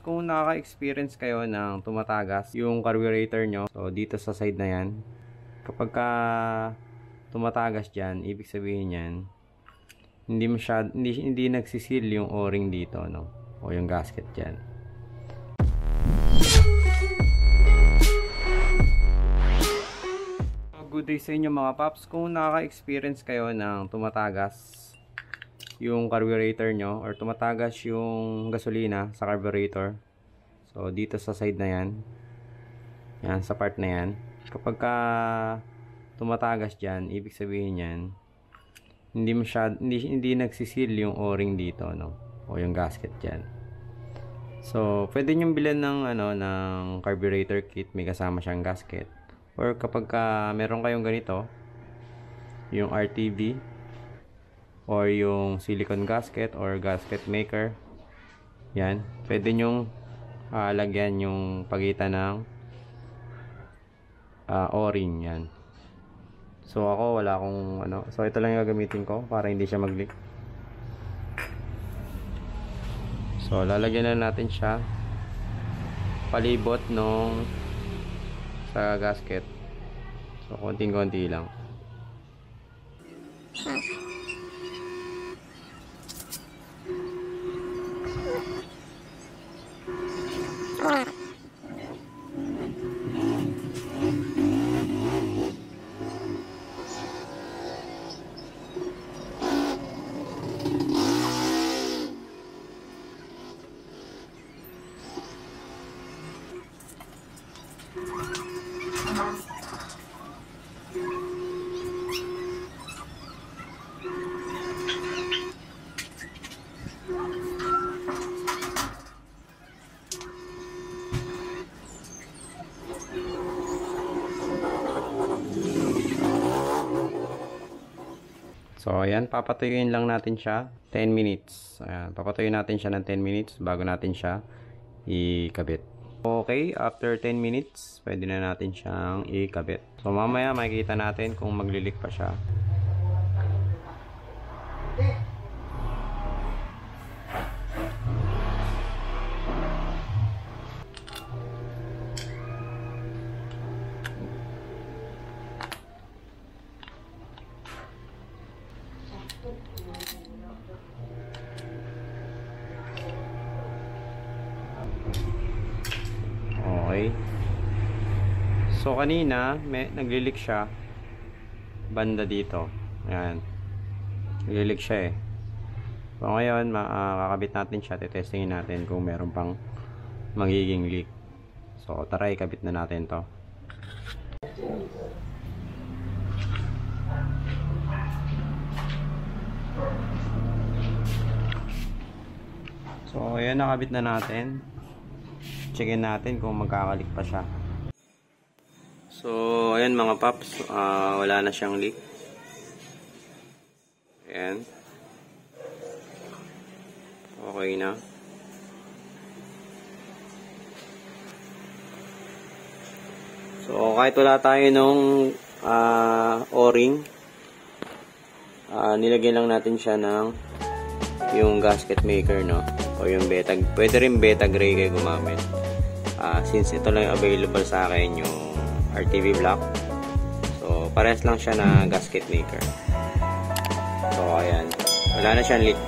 kung nakaka-experience kayo ng tumatagas yung carburetor nyo, so dito sa side na yan, kapag ka tumatagas dyan, ibig sabihin yan, hindi nagsisil yung o-ring dito, no? O yung gasket dyan. Good day sa inyo mga paps. Kung nakaka-experience kayo ng tumatagas yung carburetor nyo or tumatagas yung gasolina sa carburetor, so dito sa side na yan, sa part na yan, kapag ka tumatagas dyan, ibig sabihin yan, hindi nagsisil yung o-ring dito, no? O yung gasket dyan. So pwede nyo bilhan ng carburetor kit, may kasama siyang gasket. Or kapag meron kayong ganito, yung RTV or yung silicone gasket or gasket maker, yan, pwede nyong lagyan yung pagitan ng o-ring yan. So ako wala akong so ito lang yung gagamitin ko para hindi siya mag-leak. So lalagyan na natin siya palibot nung sa gasket. So konting-konti lang. So ayan, papatuyuin lang natin siya 10 minutes. Ayan, papatuyuin natin siya ng 10 minutes bago natin siya ikabit. Okay, after 10 minutes, pwede na natin siyang ikabit. So mamaya makikita natin kung maglilik pa siya. Okay. So kanina naglilik siya banda dito. Ayan. Naglilik siya eh. So ngayon kakabit natin siya, testingin natin kung meron pang magiging leak. So tara, ikabit na natin to. So ayan, nakabit na natin. Checkin natin kung magkakalik pa siya. So ayan mga paps, wala na siyang leak. Ayan. Okay na. So kahit wala tayo nung o-ring, nilagyan lang natin siya ng yung gasket maker, no? O yung beta, pwede rin beta gray kayo gumamit. Since ito lang yung available sa akin, yung RTV black, so parehas lang siya na gasket maker. So ayan, wala na siyang leak.